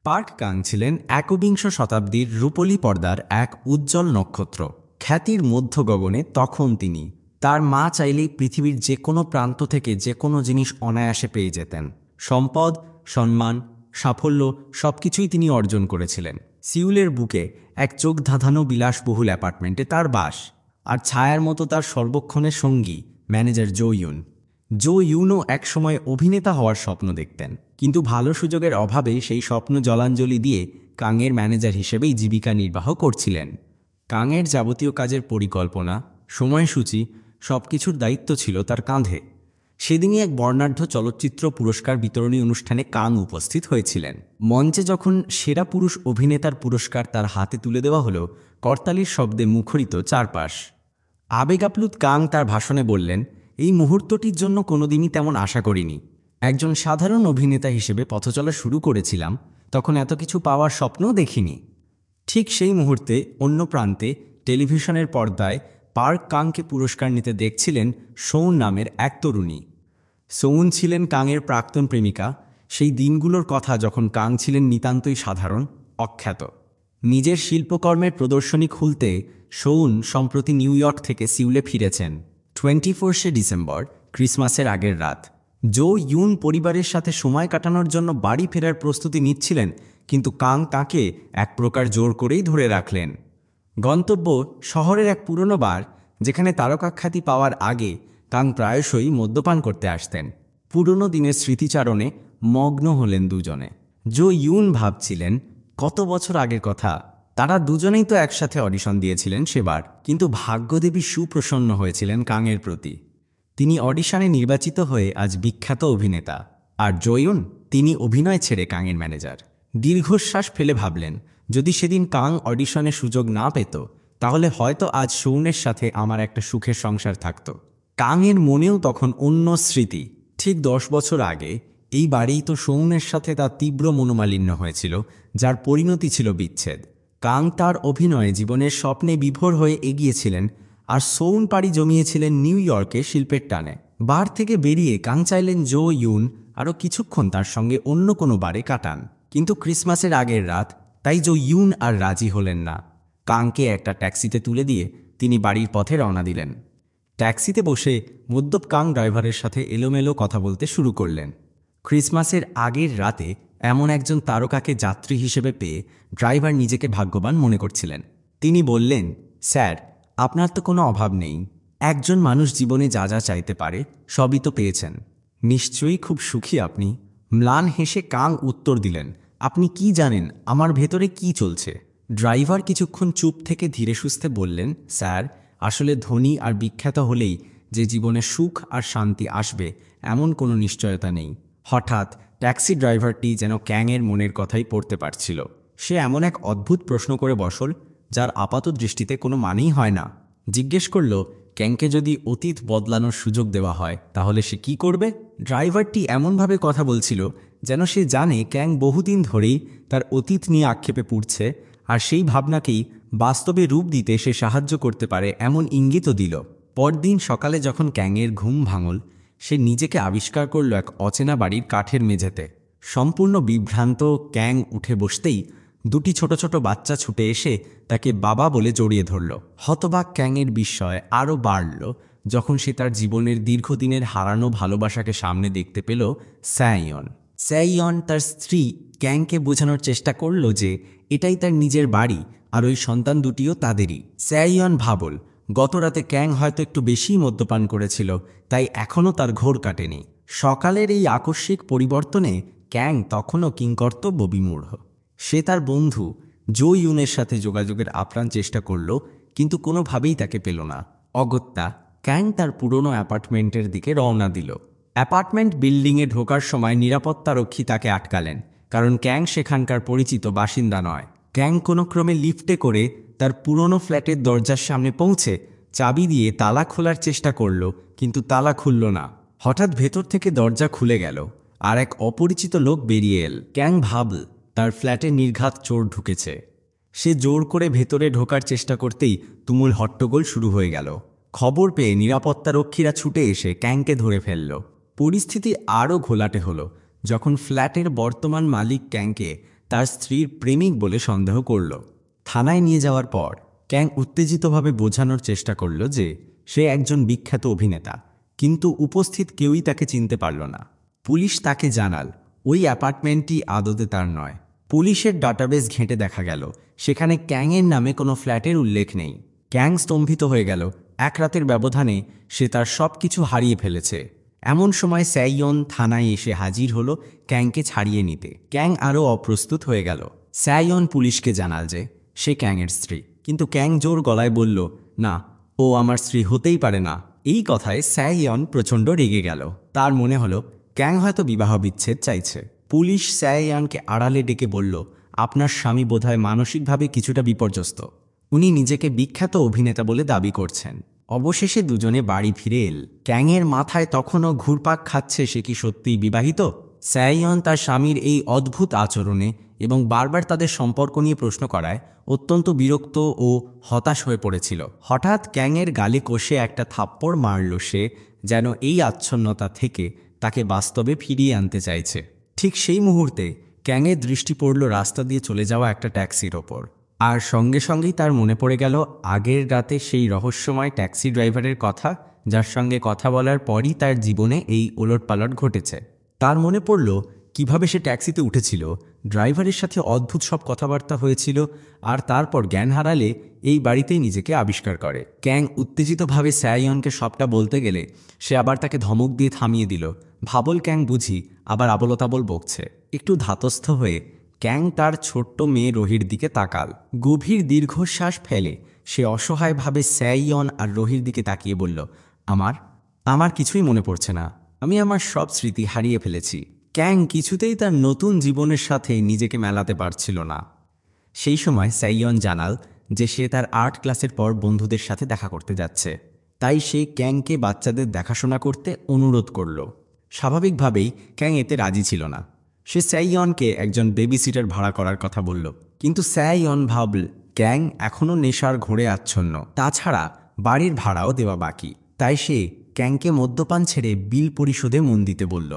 Park Kang ছিলেন একবিংশ শতাব্দীর রূপলী পর্দার এক উজ্জ্বল নক্ষত্র। খ্যাতির মধ্য গগনে তখন তিনি। তার মা চাইলেই পৃথিবীর যে কোনো প্রান্ত থেকে যে কোনো জিনিস অনায়াসে পেয়ে যেতেন। সম্পদ, সম্মান, সাফল্য সবকিছুই তিনি অর্জন করেছিলেন। সিউলের বুকে এক চোখ ধাঁধানো বিলাসবহুল অ্যাপার্টমেন্টে তার বাস, আর ছায়ার মতো তার সর্বক্ষণের সঙ্গী ম্যানেজার জো ইউন। জো ইউনও একসময় অভিনেতা হওয়ার স্বপ্ন দেখতেন, কিন্তু ভালো সুযোগের অভাবে সেই স্বপ্ন জলাঞ্জলি দিয়ে কাংয়ের ম্যানেজার হিসেবেই জীবিকা নির্বাহ করছিলেন। কাংয়ের যাবতীয় কাজের পরিকল্পনা, সময়সূচি সবকিছুর দায়িত্ব ছিল তার কাঁধে। সেদিনই এক বর্ণাঢ্য চলচ্চিত্র পুরস্কার বিতরণী অনুষ্ঠানে কাং উপস্থিত হয়েছিলেন। মঞ্চে যখন সেরা পুরুষ অভিনেতার পুরস্কার তার হাতে তুলে দেওয়া হলো, করতালির শব্দে মুখরিত চারপাশ। আবেগাপ্লুত কাং তার ভাষণে বললেন, এই মুহূর্তটির জন্য কোনোদিনই তেমন আশা করিনি। একজন সাধারণ অভিনেতা হিসেবে পথচলা শুরু করেছিলাম, তখন এত কিছু পাওয়ার স্বপ্নও দেখিনি। ঠিক সেই মুহূর্তে অন্য প্রান্তে টেলিভিশনের পর্দায় পার্ক কাংকে পুরস্কার নিতে দেখছিলেন সৌন নামের এক তরুণী। সৌন ছিলেন কাংয়ের প্রাক্তন প্রেমিকা, সেই দিনগুলোর কথা যখন কাং ছিলেন নিতান্তই সাধারণ, অখ্যাত। নিজের শিল্পকর্মের প্রদর্শনী খুলতে সৌন সম্প্রতি নিউ ইয়র্ক থেকে সিউলে ফিরেছেন। 24শে ডিসেম্বর, ক্রিসমাসের আগের রাত। জো ইউন পরিবারের সাথে সময় কাটানোর জন্য বাড়ি ফেরার প্রস্তুতি নিচ্ছিলেন, কিন্তু কাং তাঁকে এক প্রকার জোর করেই ধরে রাখলেন। গন্তব্য শহরের এক পুরনো বার, যেখানে তারকাখ্যাতি পাওয়ার আগে কাং প্রায়শই মদ্যপান করতে আসতেন। পুরনো দিনের স্মৃতিচারণে মগ্ন হলেন দুজনে। জো ইউন ভাবছিলেন, কত বছর আগের কথা, তারা দুজনেই তো একসাথে অডিশন দিয়েছিলেন সেবার। কিন্তু ভাগ্যদেবী সুপ্রসন্ন হয়েছিলেন কাংয়ের প্রতি। তিনি অডিশনে নির্বাচিত হয়ে আজ বিখ্যাত অভিনেতা। আর জো ইউন, তিনি অভিনয় ছেড়ে কাংয়ের ম্যানেজার। দীর্ঘশ্বাস ফেলে ভাবলেন, যদি সেদিন কাং অডিশনে সুযোগ না পেত, তাহলে হয়তো আজ সৌনের সাথে আমার একটা সুখের সংসার থাকত। কাংয়ের মনেও তখন অন্য স্মৃতি। ঠিক 10 বছর আগে এই বাড়িই তো সৌনের সাথে তার তীব্র মনোমালিন্য হয়েছিল, যার পরিণতি ছিল বিচ্ছেদ। কাং তার অভিনয়ে জীবনের স্বপ্নে বিভোর হয়ে এগিয়েছিলেন, আর সৌন পাড়ি জমিয়েছিলেন নিউ ইয়র্কে শিল্পের টানে। বার থেকে বেরিয়ে কাং চাইলেন জো ইউন আরও কিছুক্ষণ তার সঙ্গে অন্য কোনো বারে কাটান, কিন্তু ক্রিসমাসের আগের রাত, তাই জো ইউন আর রাজি হলেন না। কাংকে একটা ট্যাক্সিতে তুলে দিয়ে তিনি বাড়ির পথে রওনা দিলেন। ট্যাক্সিতে বসে মদ্যপ কাং ড্রাইভারের সাথে এলোমেলো কথা বলতে শুরু করলেন। ক্রিসমাসের আগের রাতে এমন একজন তারকাকে যাত্রী হিসেবে পেয়ে ড্রাইভার নিজেকে ভাগ্যবান মনে করছিলেন। তিনি বললেন, স্যার, আপনার তো কোনো অভাব নেই। একজন মানুষ জীবনে যা যা চাইতে পারে সবই তো পেয়েছেন। নিশ্চয়ই খুব সুখী আপনি। ম্লান হেসে কাং উত্তর দিলেন, আপনি কি জানেন আমার ভেতরে কি চলছে? ড্রাইভার কিছুক্ষণ চুপ থেকে ধীরে সুস্থে বললেন, স্যার, আসলে ধনী আর বিখ্যাত হলেই যে জীবনে সুখ আর শান্তি আসবে এমন কোনো নিশ্চয়তা নেই। হঠাৎ ট্যাক্সি ড্রাইভারটি যেন ক্যাংয়ের মনের কথাই পড়তে পারছিল। সে এমন এক অদ্ভুত প্রশ্ন করে বসল, যার আপাত দৃষ্টিতে কোনো মানেই হয় না। জিজ্ঞেস করল, ক্যাংকে যদি অতীত বদলানোর সুযোগ দেওয়া হয় তাহলে সে কি করবে? ড্রাইভারটি এমনভাবে কথা বলছিল যেন সে জানে ক্যাং বহুদিন ধরেই তার অতীত নিয়ে আক্ষেপে পুড়ছে, আর সেই ভাবনাকেই বাস্তবে রূপ দিতে সে সাহায্য করতে পারে এমন ইঙ্গিতও দিল। পরদিন সকালে যখন ক্যাংয়ের ঘুম ভাঙল, সে নিজেকে আবিষ্কার করল এক অচেনা বাড়ির কাঠের মেঝেতে। সম্পূর্ণ বিভ্রান্ত ক্যাং উঠে বসতেই দুটি ছোট ছোট বাচ্চা ছুটে এসে তাকে বাবা বলে জড়িয়ে ধরল। হতবাক ক্যাংয়ের বিস্ময় আরও বাড়ল যখন সে তার জীবনের দীর্ঘদিনের হারানো ভালোবাসাকে সামনে দেখতে পেল। স্যাইয়ন তার স্ত্রী ক্যাংকে বোঝানোর চেষ্টা করল যে এটাই তার নিজের বাড়ি, আর ওই সন্তান দুটিও তাদেরই। স্যাইয়ন ভাবল, গতরাতে ক্যাং হয়তো একটু বেশিই মদ্যপান করেছিল, তাই এখনও তার ঘোর কাটেনি। সকালের এই আকস্মিক পরিবর্তনে ক্যাং তখনও কিংকর্তব্য বিমূঢ়। সে তার বন্ধু জো ইউনের সাথে যোগাযোগের আপ্রাণ চেষ্টা করল, কিন্তু কোনোভাবেই তাকে পেল না। অগত্যা ক্যাং তার পুরনো অ্যাপার্টমেন্টের দিকে রওনা দিল। অ্যাপার্টমেন্ট বিল্ডিংয়ে ঢোকার সময় নিরাপত্তারক্ষী তাকে আটকালেন, কারণ ক্যাং সেখানকার পরিচিত বাসিন্দা নয়। ক্যাং কোনো ক্রমে লিফটে করে তার পুরনো ফ্ল্যাটের দরজার সামনে পৌঁছে চাবি দিয়ে তালা খোলার চেষ্টা করল, কিন্তু তালা খুলল না। হঠাৎ ভেতর থেকে দরজা খুলে গেল, আর এক অপরিচিত লোক বেরিয়ে এল। ক্যাং ভাবল তার ফ্ল্যাটে নির্ঘাত চোর ঢুকেছে। সে জোর করে ভেতরে ঢোকার চেষ্টা করতেই তুমুল হট্টগোল শুরু হয়ে গেল। খবর পেয়ে নিরাপত্তারক্ষীরা ছুটে এসে ক্যাংকে ধরে ফেলল। পরিস্থিতি আরও ঘোলাটে হলো যখন ফ্ল্যাটের বর্তমান মালিক ক্যাংকে তার স্ত্রীর প্রেমিক বলে সন্দেহ করল। থানায় নিয়ে যাওয়ার পর ক্যাং উত্তেজিতভাবে বোঝানোর চেষ্টা করল যে সে একজন বিখ্যাত অভিনেতা, কিন্তু উপস্থিত কেউই তাকে চিনতে পারল না। পুলিশ তাকে জানাল ওই অ্যাপার্টমেন্টটি আদতে তার নয়। পুলিশের ডাটাবেস ঘেঁটে দেখা গেল সেখানে ক্যাংয়ের নামে কোনো ফ্ল্যাটের উল্লেখ নেই। ক্যাং স্তম্ভিত হয়ে গেল। এক রাতের ব্যবধানে সে তার সব কিছু হারিয়ে ফেলেছে। এমন সময় স্যাইয়ন থানায় এসে হাজির হলো ক্যাংকে ছাড়িয়ে নিতে। ক্যাং আরও অপ্রস্তুত হয়ে গেল। স্যাইয়ন পুলিশকে জানাল যে সে ক্যাংয়ের স্ত্রী, কিন্তু ক্যাং জোর গলায় বলল, না, ও আমার স্ত্রী হতেই পারে না। এই কথায় স্যাইয়ন প্রচণ্ড রেগে গেল। তার মনে হলো ক্যাং হয়তো বিবাহ বিচ্ছেদ চাইছে। পুলিশ স্যাইয়নকে আড়ালে ডেকে বলল, আপনার স্বামী বোধহয় মানসিকভাবে কিছুটা বিপর্যস্ত। উনি নিজেকে বিখ্যাত অভিনেতা বলে দাবি করছেন। অবশেষে দুজনে বাড়ি ফিরে এল। ক্যাংয়ের মাথায় তখনও ঘুরপাক খাচ্ছে সে কি সত্যিই বিবাহিত। স্যাইয়ন তার স্বামীর এই অদ্ভুত আচরণে এবং বারবার তাদের সম্পর্ক নিয়ে প্রশ্ন করায় অত্যন্ত বিরক্ত ও হতাশ হয়ে পড়েছিল। হঠাৎ ক্যাংয়ের গালে কষে একটা থাপ্পড় মারল সে, যেন এই আচ্ছন্নতা থেকে তাকে বাস্তবে ফিরিয়ে আনতে চাইছে। ঠিক সেই মুহূর্তে ক্যাংয়ের দৃষ্টি পড়ল রাস্তা দিয়ে চলে যাওয়া একটা ট্যাক্সির ওপর, আর সঙ্গে সঙ্গেই তার মনে পড়ে গেল আগের রাতে সেই রহস্যময় ট্যাক্সি ড্রাইভারের কথা, যার সঙ্গে কথা বলার পরই তার জীবনে এই ওলটপালট ঘটেছে। তার মনে পড়ল কিভাবে সে ট্যাক্সিতে উঠেছিল, ড্রাইভারের সাথে অদ্ভুত সব কথাবার্তা হয়েছিল, আর তারপর জ্ঞান হারালে এই বাড়িতেই নিজেকে আবিষ্কার করে। ক্যাং উত্তেজিতভাবে স্যাইয়নকে সবটা বলতে গেলে সে আবার তাকে ধমক দিয়ে থামিয়ে দিল। ভাবল ক্যাং বুঝি আবার আবলতাবল বকছে। একটু ধাতস্থ হয়ে ক্যাং তার ছোট্ট মেয়ে রোহির দিকে তাকাল। গভীর দীর্ঘশ্বাস ফেলে সে অসহায়ভাবে স্যাইয়ন আর রোহির দিকে তাকিয়ে বলল, আমার কিছুই মনে পড়ছে না। আমি আমার সব স্মৃতি হারিয়ে ফেলেছি। ক্যাং কিছুতেই তার নতুন জীবনের সাথে নিজেকে মেলাতে পারছিল না। সেই সময় স্যাইয়ন জানাল যে সে তার আর্ট ক্লাসের পর বন্ধুদের সাথে দেখা করতে যাচ্ছে, তাই সে ক্যাংকে বাচ্চাদের দেখাশোনা করতে অনুরোধ করল। স্বাভাবিকভাবেই ক্যাং এতে রাজি ছিল না। সে স্যাইয়নকে একজন বেবিসিটার ভাড়া করার কথা বলল, কিন্তু স্যাইয়ন ভাবল ক্যাং এখনও নেশার ঘোরে আচ্ছন্ন, তাছাড়া বাড়ির ভাড়াও দেওয়া বাকি। তাই সে ক্যাংকে মদ্যপান ছেড়ে বিল পরিশোধে মন দিতে বলল।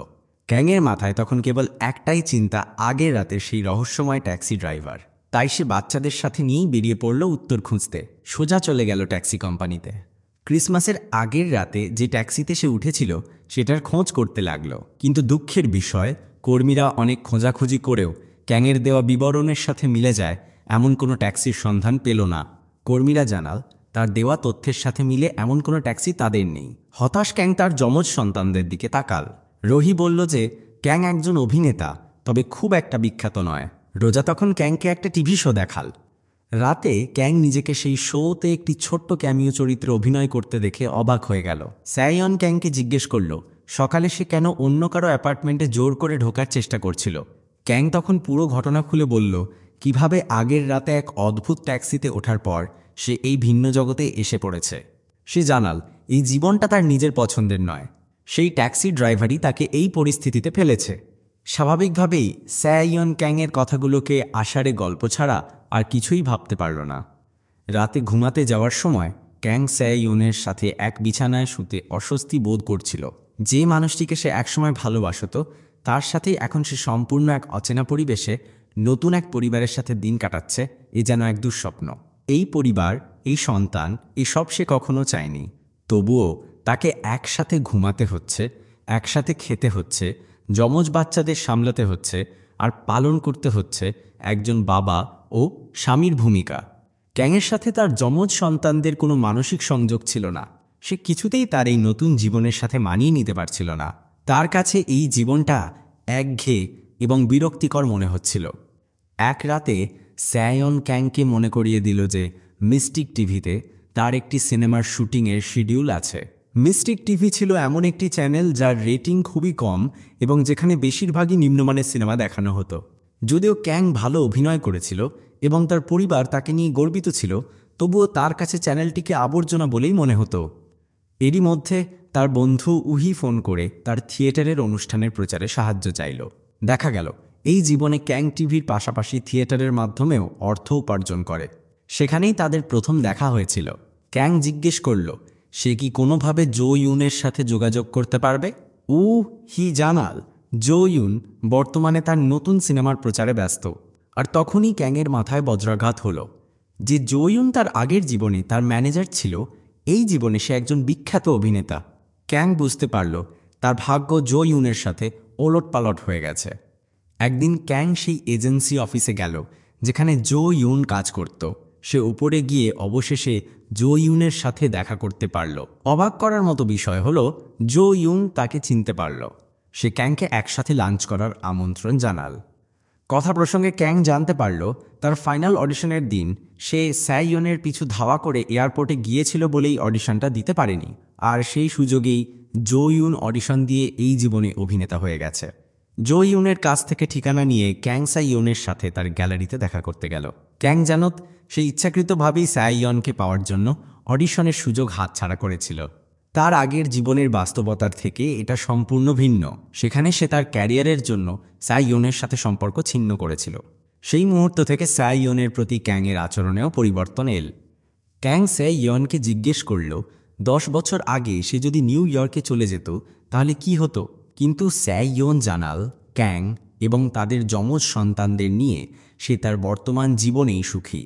ক্যাংয়ের মাথায় তখন কেবল একটাই চিন্তা, আগের রাতে সেই রহস্যময় ট্যাক্সি ড্রাইভার। তাই সে বাচ্চাদের সাথে নিয়েই বেরিয়ে পড়ল উত্তর খুঁজতে। সোজা চলে গেল ট্যাক্সি কোম্পানিতে। ক্রিসমাসের আগের রাতে যে ট্যাক্সিতে সে উঠেছিল সেটার খোঁজ করতে লাগলো, কিন্তু দুঃখের বিষয় কর্মীরা অনেক খোঁজাখুঁজি করেও ক্যাংয়ের দেওয়া বিবরণের সাথে মিলে যায় এমন কোনো ট্যাক্সির সন্ধান পেল না। কর্মীরা জানাল তার দেওয়া তথ্যের সাথে মিলে এমন কোনো ট্যাক্সি তাদের নেই। হতাশ ক্যাং তার যমজ সন্তানদের দিকে তাকাল। রোহি বলল যে ক্যাং একজন অভিনেতা, তবে খুব একটা বিখ্যাত নয়। রোজা তখন ক্যাংকে একটা টিভি শো দেখাল। রাতে ক্যাং নিজেকে সেই শোতে একটি ছোট্ট ক্যামিও চরিত্রে অভিনয় করতে দেখে অবাক হয়ে গেল। স্যাইয়ন ক্যাংকে জিজ্ঞেস করল সকালে সে কেন অন্য কারো অ্যাপার্টমেন্টে জোর করে ঢোকার চেষ্টা করছিল। ক্যাং তখন পুরো ঘটনা খুলে বলল কিভাবে আগের রাতে এক অদ্ভুত ট্যাক্সিতে ওঠার পর সে এই ভিন্ন জগতে এসে পড়েছে। সে জানাল এই জীবনটা তার নিজের পছন্দের নয়, সেই ট্যাক্সি ড্রাইভারই তাকে এই পরিস্থিতিতে ফেলেছে। স্বাভাবিকভাবেই স্যাইয়ন ক্যাংয়ের কথাগুলোকে আষাঢ়ে গল্প ছাড়া আর কিছুই ভাবতে পারল না। রাতে ঘুমাতে যাওয়ার সময় ক্যাং স্যাইয়নের সাথে এক বিছানায় শুতে অস্বস্তি বোধ করছিল। যে মানুষটিকে সে একসময় ভালোবাসত তার সাথেই এখন সে সম্পূর্ণ এক অচেনা পরিবেশে নতুন এক পরিবারের সাথে দিন কাটাচ্ছে। এ যেন এক দুঃস্বপ্ন। এই পরিবার, এই সন্তান, এসব সে কখনো চায়নি। তবুও তাকে একসাথে ঘুমাতে হচ্ছে, একসাথে খেতে হচ্ছে, যমজ বাচ্চাদের সামলাতে হচ্ছে, আর পালন করতে হচ্ছে একজন বাবা ও স্বামীর ভূমিকা। ক্যাংয়ের সাথে তার যমজ সন্তানদের কোনো মানসিক সংযোগ ছিল না। সে কিছুতেই তার এই নতুন জীবনের সাথে মানিয়ে নিতে পারছিল না। তার কাছে এই জীবনটা একঘেয়ে এবং বিরক্তিকর মনে হচ্ছিল। এক রাতে স্যাইয়ন ক্যাংকে মনে করিয়ে দিল যে মিস্টিক টিভিতে তার একটি সিনেমার শুটিংয়ের শিডিউল আছে। মিস্টিক টিভি ছিল এমন একটি চ্যানেল যার রেটিং খুবই কম এবং যেখানে বেশিরভাগই নিম্নমানের সিনেমা দেখানো হতো। যদিও ক্যাং ভালো অভিনয় করেছিল এবং তার পরিবার তাকে নিয়ে গর্বিত ছিল, তবুও তার কাছে চ্যানেলটিকে আবর্জনা বলেই মনে হতো। এরই মধ্যে তার বন্ধু উহি ফোন করে তার থিয়েটারের অনুষ্ঠানের প্রচারে সাহায্য চাইল। দেখা গেল এই জীবনে ক্যাং টিভির পাশাপাশি থিয়েটারের মাধ্যমেও অর্থ উপার্জন করে। সেখানেই তাদের প্রথম দেখা হয়েছিল। ক্যাং জিজ্ঞেস করল সে কি কোনোভাবে জো ইউনের সাথে যোগাযোগ করতে পারবে। হি জানাল জো ইউন বর্তমানে তার নতুন সিনেমার প্রচারে ব্যস্ত। আর তখনই ক্যাংয়ের মাথায় বজ্রাঘাত হলো। যে জো ইউন তার আগের জীবনে তার ম্যানেজার ছিল, এই জীবনে সে একজন বিখ্যাত অভিনেতা। ক্যাং বুঝতে পারল তার ভাগ্য জো ইউনের সাথে ওলটপালট হয়ে গেছে। একদিন ক্যাং সেই এজেন্সি অফিসে গেল যেখানে জো ইউন কাজ করত। সে উপরে গিয়ে অবশেষে জো ইউনের সাথে দেখা করতে পারল। অবাক করার মতো বিষয় হলো জো ইউন তাকে চিনতে পারল। সে ক্যাংকে একসাথে লাঞ্চ করার আমন্ত্রণ জানাল। কথা প্রসঙ্গে ক্যাং জানতে পারল তার ফাইনাল অডিশনের দিন সে স্যাইয়নের পিছু ধাওয়া করে এয়ারপোর্টে গিয়েছিল বলেই অডিশনটা দিতে পারেনি, আর সেই সুযোগেই জো ইউন অডিশন দিয়ে এই জীবনে অভিনেতা হয়ে গেছে। জো ইউনের কাছ থেকে ঠিকানা নিয়ে ক্যাং স্যাইয়নের সাথে তার গ্যালারিতে দেখা করতে গেল। ক্যাং জানত সে ইচ্ছাকৃতভাবেই স্যাইয়নকে পাওয়ার জন্য অডিশনের সুযোগ হাতছাড়া করেছিল। তার আগের জীবনের বাস্তবতার থেকে এটা সম্পূর্ণ ভিন্ন। সেখানে সে তার ক্যারিয়ারের জন্য স্যাইয়নের সাথে সম্পর্ক ছিন্ন করেছিল। সেই মুহূর্ত থেকে স্যাইয়নের প্রতি ক্যাংয়ের আচরণেও পরিবর্তন এল। ক্যাং স্যাইয়নকে জিজ্ঞেস করল 10 বছর আগে সে যদি নিউ ইয়র্কে চলে যেত তাহলে কি হতো, কিন্তু স্যাইয়ন জানাল ক্যাং এবং তাদের যমজ সন্তানদের নিয়ে সে তার বর্তমান জীবনেই সুখী।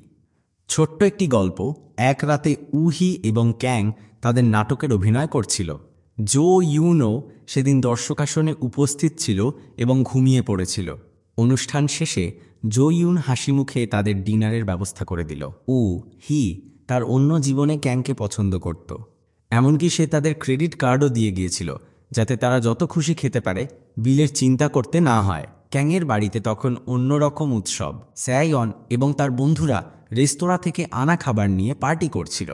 ছোট্ট একটি গল্প। এক রাতে উহি এবং ক্যাং তাদের নাটকের অভিনয় করছিল। জো ইউনও সেদিন দর্শকাসনে উপস্থিত ছিল এবং ঘুমিয়ে পড়েছিল। অনুষ্ঠান শেষে জো ইউন হাসি মুখে তাদের ডিনারের ব্যবস্থা করে দিল। হি তার অন্য জীবনে ক্যাংকে পছন্দ করত, এমনকি সে তাদের ক্রেডিট কার্ডও দিয়ে গিয়েছিল যাতে তারা যত খুশি খেতে পারে, বিলের চিন্তা করতে না হয়। ক্যাংয়ের বাড়িতে তখন অন্যরকম উৎসব। স্যাইয়ন এবং তার বন্ধুরা রেস্তোরাঁ থেকে আনা খাবার নিয়ে পার্টি করছিল।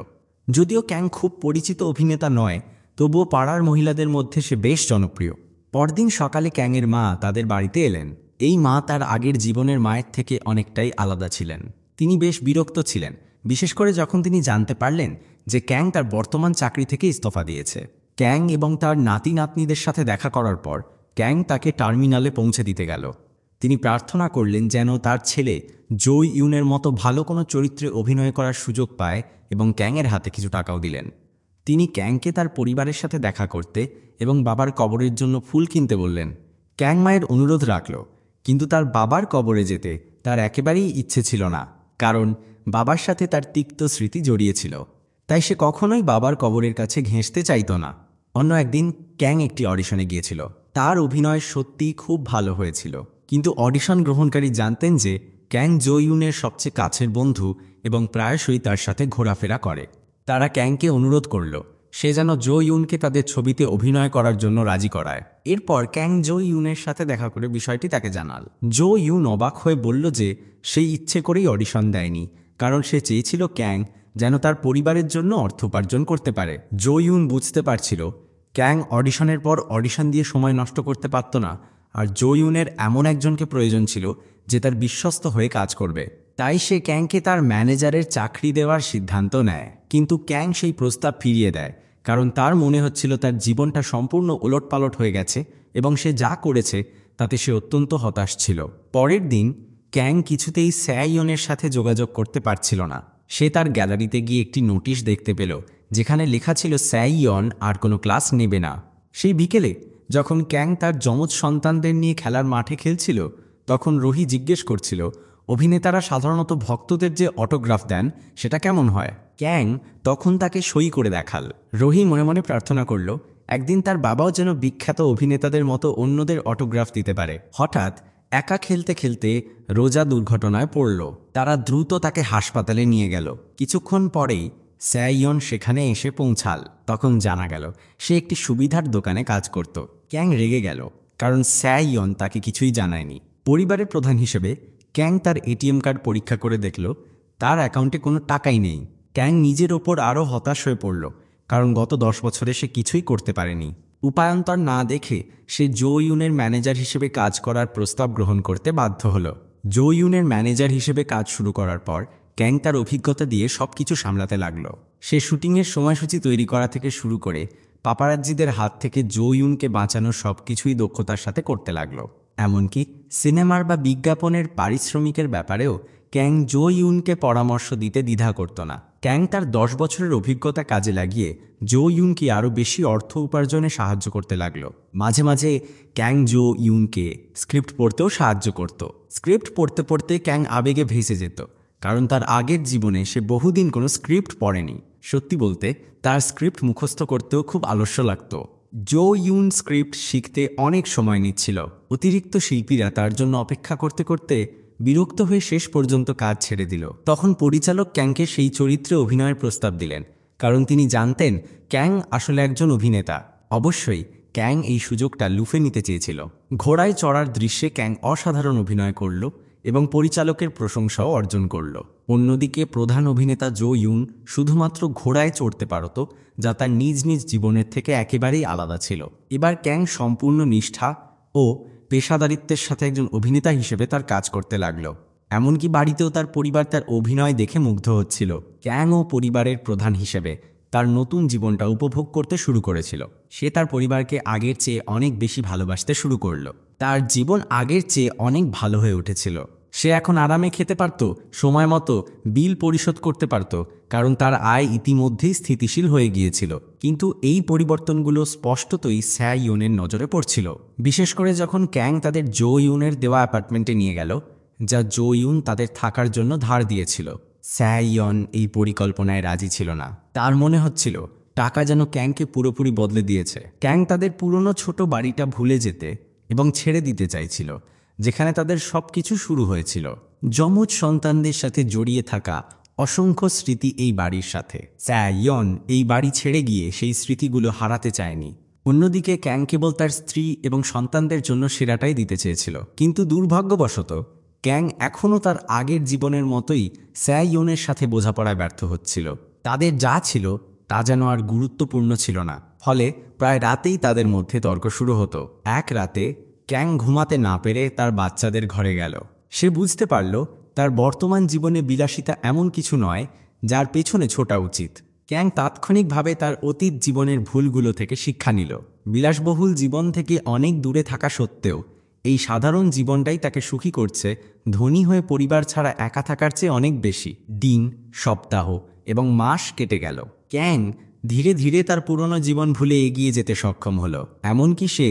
যদিও ক্যাং খুব পরিচিত অভিনেতা নয়, তবুও পাড়ার মহিলাদের মধ্যে সে বেশ জনপ্রিয়। পরদিন সকালে ক্যাংয়ের মা তাদের বাড়িতে এলেন। এই মা তার আগের জীবনের মায়ের থেকে অনেকটাই আলাদা ছিলেন। তিনি বেশ বিরক্ত ছিলেন, বিশেষ করে যখন তিনি জানতে পারলেন যে ক্যাং তার বর্তমান চাকরি থেকে ইস্তফা দিয়েছে। ক্যাং এবং তার নাতি নাতনিদের সাথে দেখা করার পর ক্যাং তাকে টার্মিনালে পৌঁছে দিতে গেল। তিনি প্রার্থনা করলেন যেন তার ছেলে জো ইউনের মতো ভালো কোনো চরিত্রে অভিনয় করার সুযোগ পায় এবং ক্যাংয়ের হাতে কিছু টাকাও দিলেন। তিনি ক্যাংকে তার পরিবারের সাথে দেখা করতে এবং বাবার কবরের জন্য ফুল কিনতে বললেন। ক্যাং মায়ের অনুরোধ রাখল, কিন্তু তার বাবার কবরে যেতে তার একেবারেই ইচ্ছে ছিল না, কারণ বাবার সাথে তার তিক্ত স্মৃতি জড়িয়েছিল। তাই সে কখনোই বাবার কবরের কাছে ঘেঁষতে চাইত না। অন্য একদিন ক্যাং একটি অডিশনে গিয়েছিল। তার অভিনয় সত্যিই খুব ভালো হয়েছিল, কিন্তু অডিশন গ্রহণকারী জানতেন যে ক্যাং জো ইউনের সবচেয়ে কাছের বন্ধু এবং প্রায়শই তার সাথে ঘোরাফেরা করে। তারা ক্যাংকে অনুরোধ করল সে যেন জো ইউনকে তাদের ছবিতে অভিনয় করার জন্য রাজি করায়। এরপর ক্যাং জো ইউনের সাথে দেখা করে বিষয়টি তাকে জানাল। জো ইউন অবাক হয়ে বলল যে সে ইচ্ছে করেই অডিশন দেয়নি, কারণ সে চেয়েছিল ক্যাং যেন তার পরিবারের জন্য অর্থ উপার্জন করতে পারে। জো ইউন বুঝতে পারছিল ক্যাং অডিশনের পর অডিশন দিয়ে সময় নষ্ট করতে পারত না, আর জো ইউনের এমন একজনকে প্রয়োজন ছিল যে তার বিশ্বস্ত হয়ে কাজ করবে। তাই সে ক্যাংকে তার ম্যানেজারের চাকরি দেওয়ার সিদ্ধান্ত নেয়। কিন্তু ক্যাং সেই প্রস্তাব ফিরিয়ে দেয়, কারণ তার মনে হচ্ছিল তার জীবনটা সম্পূর্ণ ওলটপালট হয়ে গেছে এবং সে যা করেছে তাতে সে অত্যন্ত হতাশ ছিল। পরের দিন ক্যাং কিছুতেই স্যাইয়নের সাথে যোগাযোগ করতে পারছিল না। সে তার গ্যালারিতে গিয়ে একটি নোটিশ দেখতে পেল যেখানে লেখা ছিল স্যাইয়ন আর কোনো ক্লাস নেবে না। সেই বিকেলে যখন ক্যাং তার যমজ সন্তানদের নিয়ে খেলার মাঠে খেলছিল, তখন রোহি জিজ্ঞেস করছিল অভিনেতারা সাধারণত ভক্তদের যে অটোগ্রাফ দেন সেটা কেমন হয়। ক্যাং তখন তাকে সই করে দেখাল। রোহি মনে মনে প্রার্থনা করল একদিন তার বাবাও যেন বিখ্যাত অভিনেতাদের মতো অন্যদের অটোগ্রাফ দিতে পারে। হঠাৎ একা খেলতে খেলতে রোজা দুর্ঘটনায় পড়ল। তারা দ্রুত তাকে হাসপাতালে নিয়ে গেল। কিছুক্ষণ পরেই স্যাইয়ন সেখানে এসে পৌঁছাল। তখন জানা গেল সে একটি সুবিধার দোকানে কাজ করত। ক্যাং রেগে গেল, কারণ স্যাইয়ন তাকে কিছুই জানায়নি। পরিবারের প্রধান হিসেবে ক্যাং তার এটিএম কার্ড পরীক্ষা করে দেখল তার অ্যাকাউন্টে কোনো টাকাই নেই। ক্যাং নিজের ওপর আরও হতাশ হয়ে পড়ল, কারণ গত 10 বছরে সে কিছুই করতে পারেনি। উপায়ন্তর না দেখে সে জো ইউনের ম্যানেজার হিসেবে কাজ করার প্রস্তাব গ্রহণ করতে বাধ্য হল। জো ইউনের ম্যানেজার হিসেবে কাজ শুরু করার পর ক্যাং তার অভিজ্ঞতা দিয়ে সব কিছু সামলাতে লাগল। সে শুটিংয়ের সময়সূচি তৈরি করা থেকে শুরু করে পাপারাজ্জিদের হাত থেকে জো ইউনকে বাঁচানোর সব কিছুই দক্ষতার সাথে করতে লাগল। এমনকি সিনেমার বা বিজ্ঞাপনের পারিশ্রমিকের ব্যাপারেও ক্যাং জো ইউনকে পরামর্শ দিতে দ্বিধা করত না। ক্যাং তার 10 বছরের অভিজ্ঞতা কাজে লাগিয়ে জো ইউনকে আরও বেশি অর্থ উপার্জনে সাহায্য করতে লাগলো। মাঝে মাঝে ক্যাং জো ইউনকে স্ক্রিপ্ট পড়তেও সাহায্য করত। স্ক্রিপ্ট পড়তে পড়তে ক্যাং আবেগে ভেসে যেত, কারণ তার আগের জীবনে সে বহুদিন কোনো স্ক্রিপ্ট পড়েনি। সত্যি বলতে তার স্ক্রিপ্ট মুখস্থ করতেও খুব আলস্য লাগত। জো ইউন স্ক্রিপ্ট শিখতে অনেক সময় নিচ্ছিল। অতিরিক্ত শিল্পীরা তার জন্য অপেক্ষা করতে করতে বিরক্ত হয়ে শেষ পর্যন্ত কাজ ছেড়ে দিল। তখন পরিচালক ক্যাংকে সেই চরিত্রে অভিনয়ের প্রস্তাব দিলেন, কারণ তিনি জানতেন ক্যাং আসলে একজন অভিনেতা। অবশ্যই ক্যাং এই সুযোগটা লুফে নিতে চেয়েছিল। ঘোড়ায় চড়ার দৃশ্যে ক্যাং অসাধারণ অভিনয় করল এবং পরিচালকের প্রশংসাও অর্জন করল। অন্যদিকে প্রধান অভিনেতা জো ইউন শুধুমাত্র ঘোড়ায় চড়তে পারত, যা তার নিজ নিজ জীবনের থেকে একেবারেই আলাদা ছিল। এবার ক্যাং সম্পূর্ণ নিষ্ঠা ও পেশাদারিত্বের সাথে একজন অভিনেতা হিসেবে তার কাজ করতে লাগলো। এমনকি বাড়িতেও তার পরিবার তার অভিনয় দেখে মুগ্ধ হচ্ছিল। ক্যাং ও পরিবারের প্রধান হিসেবে তার নতুন জীবনটা উপভোগ করতে শুরু করেছিল। সে তার পরিবারকে আগের চেয়ে অনেক বেশি ভালোবাসতে শুরু করলো। তার জীবন আগের চেয়ে অনেক ভালো হয়ে উঠেছিল। সে এখন আরামে খেতে পারত, সময় মতো বিল পরিশোধ করতে পারত, কারণ তার আয় ইতিমধ্যেই স্থিতিশীল হয়ে গিয়েছিল। কিন্তু এই পরিবর্তনগুলো স্পষ্টতই স্যা ইউনের নজরে পড়ছিল, বিশেষ করে যখন ক্যাং তাদের জো ইউনের দেওয়া অ্যাপার্টমেন্টে নিয়ে গেল, যা জো ইউন তাদের থাকার জন্য ধার দিয়েছিল। স্যা ইয়ন এই পরিকল্পনায় রাজি ছিল না। তার মনে হচ্ছিল টাকা যেন ক্যাংকে পুরোপুরি বদলে দিয়েছে। ক্যাং তাদের পুরনো ছোট বাড়িটা ভুলে যেতে এবং ছেড়ে দিতে চাইছিল, যেখানে তাদের সব কিছু শুরু হয়েছিল। যমজ সন্তানদের সাথে জড়িয়ে থাকা অসংখ্য স্মৃতি এই বাড়ির সাথে। স্যা ইয়ন এই বাড়ি ছেড়ে গিয়ে সেই স্মৃতিগুলো হারাতে চায়নি। অন্যদিকে ক্যাং কেবল তার স্ত্রী এবং সন্তানদের জন্য সেরাটাই দিতে চেয়েছিল। কিন্তু দুর্ভাগ্যবশত ক্যাং এখনও তার আগের জীবনের মতোই স্যা ইয়নের সাথে বোঝাপড়ায় ব্যর্থ হচ্ছিল। তাদের যা ছিল তা যেন আর গুরুত্বপূর্ণ ছিল না। ফলে প্রায় রাতেই তাদের মধ্যে তর্ক শুরু হতো। এক রাতে ক্যাং ঘুমাতে না পেরে তার বাচ্চাদের ঘরে গেল। সে বুঝতে পারল তার বর্তমান জীবনে বিলাসিতা এমন কিছু নয় যার পেছনে ছোটা উচিত। ক্যাং তাৎক্ষণিকভাবে তার অতীত জীবনের ভুলগুলো থেকে শিক্ষা নিল। বিলাসবহুল জীবন থেকে অনেক দূরে থাকা সত্ত্বেও এই সাধারণ জীবনটাই তাকে সুখী করছে, ধনী হয়ে পরিবার ছাড়া একা থাকার চেয়ে অনেক বেশি। দিন, সপ্তাহ এবং মাস কেটে গেল। ক্যাং ধীরে ধীরে তার পুরনো জীবন ভুলে এগিয়ে যেতে সক্ষম হলো। এমনকি সে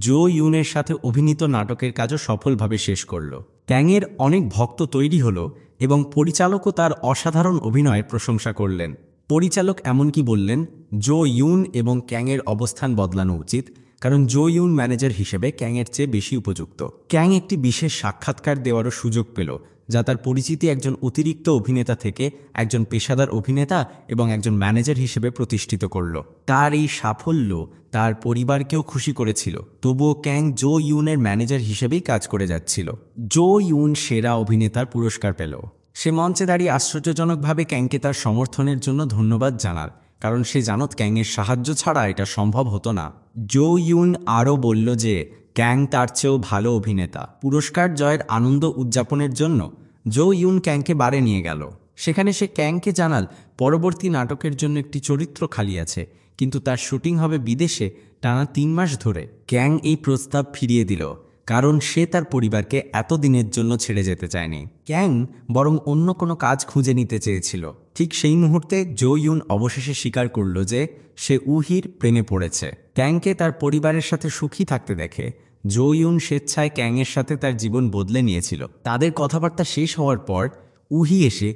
জো ইউনের সাথে অভিনীত নাটকের কাজও সফলভাবে শেষ করল। ক্যাংয়ের অনেক ভক্ত তৈরি হলো এবং পরিচালকও তার অসাধারণ অভিনয়ের প্রশংসা করলেন। পরিচালক এমনকি বললেন জো ইউন এবং ক্যাংয়ের অবস্থান বদলানো উচিত, কারণ জো ইউন ম্যানেজার হিসেবে ক্যাংয়ের চেয়ে বেশি উপযুক্ত। ক্যাং একটি বিশেষ সাক্ষাৎকার দেওয়ারও সুযোগ পেল, যা তার পরিচিতি একজন অতিরিক্ত অভিনেতা থেকে একজন পেশাদার অভিনেতা এবং একজন ম্যানেজার হিসেবে প্রতিষ্ঠিত করল। তার এই সাফল্য তার পরিবারকেও খুশি করেছিল। তবুও ক্যাং জো ইউনের ম্যানেজার হিসেবেই কাজ করে যাচ্ছিল। জো ইউন সেরা অভিনেতার পুরস্কার পেল। সে মঞ্চে দাঁড়িয়ে আশ্চর্যজনকভাবে ক্যাংকে তার সমর্থনের জন্য ধন্যবাদ জানার, কারণ সে জানত ক্যাংয়ের সাহায্য ছাড়া এটা সম্ভব হতো না। জো ইউন আরও বলল যে ক্যাং তার চেয়েও ভালো অভিনেতা। পুরস্কার জয়ের আনন্দ উদযাপনের জন্য জো ইউন ক্যাংকে বারে নিয়ে গেল। সেখানে সে ক্যাংকে জানাল পরবর্তী নাটকের জন্য একটি চরিত্র খালি আছে, কিন্তু তার শুটিং হবে বিদেশে টানা 3 মাস ধরে। ক্যাং এই প্রস্তাব ফিরিয়ে দিল, কারণ সে তার পরিবারকে এতদিনের জন্য ছেড়ে যেতে চায়নি। ক্যাং বরং অন্য কোনো কাজ খুঁজে নিতে চেয়েছিল। ঠিক সেই মুহূর্তে জো ইউন অবশেষে স্বীকার করল যে সে উহির প্রেমে পড়েছে। ক্যাংকে তার পরিবারের সাথে সুখী থাকতে দেখে জো ইউন স্বেচ্ছায় ক্যাংয়ের সাথে তার জীবন বদলে নিয়েছিল। তাদের কথাবার্তা শেষ হওয়ার পর উহি এসে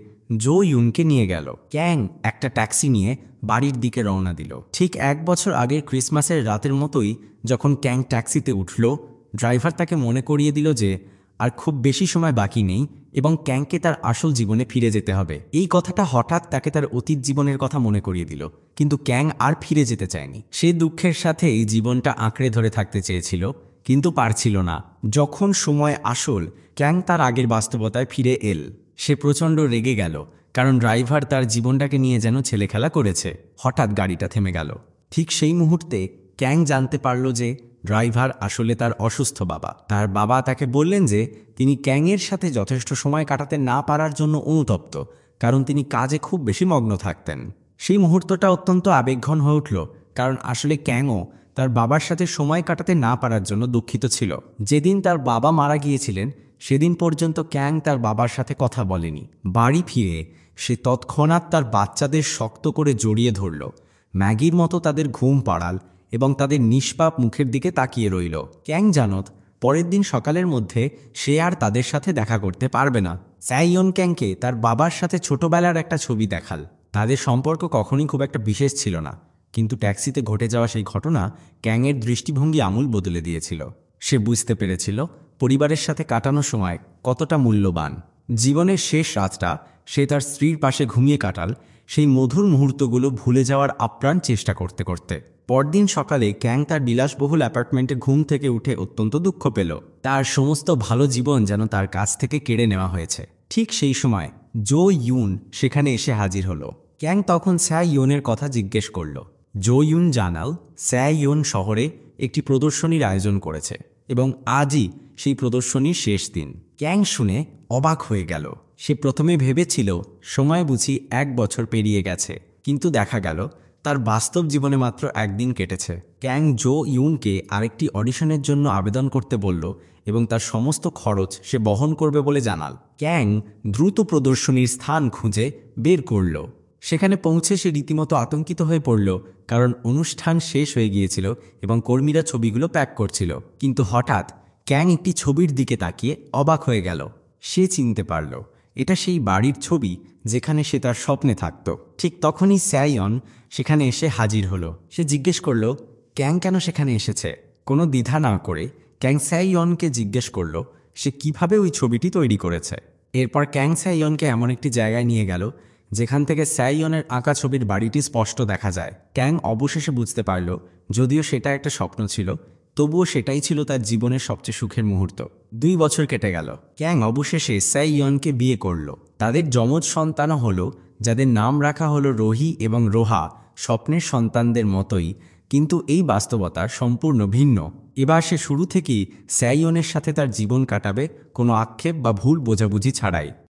জো ইউনকে নিয়ে গেল। ক্যাং একটা ট্যাক্সি নিয়ে বাড়ির দিকে রওনা দিল। ঠিক 1 বছর আগের ক্রিসমাসের রাতের মতোই যখন ক্যাং ট্যাক্সিতে উঠল, ড্রাইভার তাকে মনে করিয়ে দিল যে আর খুব বেশি সময় বাকি নেই এবং ক্যাংকে তার আসল জীবনে ফিরে যেতে হবে। এই কথাটা হঠাৎ তাকে তার অতীত জীবনের কথা মনে করিয়ে দিল, কিন্তু ক্যাং আর ফিরে যেতে চায়নি। সে দুঃখের সাথে এই জীবনটা আঁকড়ে ধরে থাকতে চেয়েছিল, কিন্তু পারছিল না। যখন সময় আসল, ক্যাং তার আগের বাস্তবতায় ফিরে এল। সে প্রচণ্ড রেগে গেল, কারণ ড্রাইভার তার জীবনটাকে নিয়ে যেন ছেলেখেলা করেছে। হঠাৎ গাড়িটা থেমে গেল। ঠিক সেই মুহূর্তে ক্যাং জানতে পারল যে ড্রাইভার আসলে তার অসুস্থ বাবা। তার বাবা তাকে বললেন যে তিনি ক্যাংয়ের সাথে যথেষ্ট সময় কাটাতে না পারার জন্য অনুতপ্ত, কারণ তিনি কাজে খুব বেশি মগ্ন থাকতেন। সেই মুহূর্তটা অত্যন্ত আবেগঘন হয়ে উঠল, কারণ আসলে ক্যাংও তার বাবার সাথে সময় কাটাতে না পারার জন্য দুঃখিত ছিল। যেদিন তার বাবা মারা গিয়েছিলেন সেদিন পর্যন্ত ক্যাং তার বাবার সাথে কথা বলেনি। বাড়ি ফিরে সে তৎক্ষণাৎ তার বাচ্চাদের শক্ত করে জড়িয়ে ধরল, ম্যাগির মতো তাদের ঘুম পাড়াল এবং তাদের নিষ্পাপ মুখের দিকে তাকিয়ে রইল। ক্যাং জানত পরের দিন সকালের মধ্যে সে আর তাদের সাথে দেখা করতে পারবে না। স্যাইয়ন ক্যাংকে তার বাবার সাথে ছোটবেলার একটা ছবি দেখাল। তাদের সম্পর্ক কখনই খুব একটা বিশেষ ছিল না, কিন্তু ট্যাক্সিতে ঘটে যাওয়া সেই ঘটনা ক্যাংয়ের দৃষ্টিভঙ্গি আমূল বদলে দিয়েছিল। সে বুঝতে পেরেছিল পরিবারের সাথে কাটানো সময় কতটা মূল্যবান। জীবনের শেষ রাতটা সে তার স্ত্রীর পাশে ঘুমিয়ে কাটাল, সেই মধুর মুহূর্তগুলো ভুলে যাওয়ার আপ্রাণ চেষ্টা করতে করতে। পরদিন সকালে ক্যাং তার বিলাসবহুল অ্যাপার্টমেন্টে ঘুম থেকে উঠে অত্যন্ত দুঃখ পেল। তার সমস্ত ভালো জীবন যেন তার কাছ থেকে কেড়ে নেওয়া হয়েছে। ঠিক সেই সময় জো ইউন সেখানে এসে হাজির হলো। ক্যাং তখন স্যাইয়নের কথা জিজ্ঞেস করল। জো ইউন জানাল স্যাইয়ন শহরে একটি প্রদর্শনীর আয়োজন করেছে এবং আজই সেই প্রদর্শনীর শেষ দিন। ক্যাং শুনে অবাক হয়ে গেল। সে প্রথমে ভেবেছিল সময় বুঝি 1 বছর পেরিয়ে গেছে, কিন্তু দেখা গেল তার বাস্তব জীবনে মাত্র একদিন কেটেছে। ক্যাং জো ইউনকে আরেকটি অডিশনের জন্য আবেদন করতে বলল এবং তার সমস্ত খরচ সে বহন করবে বলে জানাল। ক্যাং দ্রুত প্রদর্শনীর স্থান খুঁজে বের করল। সেখানে পৌঁছে সে রীতিমতো আতঙ্কিত হয়ে পড়ল, কারণ অনুষ্ঠান শেষ হয়ে গিয়েছিল এবং কর্মীরা ছবিগুলো প্যাক করছিল। কিন্তু হঠাৎ ক্যাং একটি ছবির দিকে তাকিয়ে অবাক হয়ে গেল। সে চিনতে পারল এটা সেই বাড়ির ছবি যেখানে সে তার স্বপ্নে থাকত। ঠিক তখনই স্যাইয়ন সেখানে এসে হাজির হলো। সে জিজ্ঞেস করল ক্যাং কেন সেখানে এসেছে। কোনো দ্বিধা না করে ক্যাং স্যাইয়নকে জিজ্ঞেস করল সে কিভাবে ওই ছবিটি তৈরি করেছে। এরপর ক্যাং স্যাইয়নকে এমন একটি জায়গায় নিয়ে গেল যেখান থেকে স্যাইয়নের আঁকা ছবির বাড়িটি স্পষ্ট দেখা যায়। ক্যাং অবশেষে বুঝতে পারল যদিও সেটা একটা স্বপ্ন ছিল, তবুও সেটাই ছিল তার জীবনের সবচেয়ে সুখের মুহূর্ত। 2 বছর কেটে গেল। ক্যাং অবশেষে স্যাইয়নকে বিয়ে করল। তাদের যমজ সন্তানও হলো, যাদের নাম রাখা হলো রোহি এবং রোহা। স্বপ্নের সন্তানদের মতোই, কিন্তু এই বাস্তবতা সম্পূর্ণ ভিন্ন। এবার সে শুরু থেকেই স্যাইয়নের সাথে তার জীবন কাটাবে, কোনো আক্ষেপ বা ভুল বোঝাবুঝি ছাড়াই।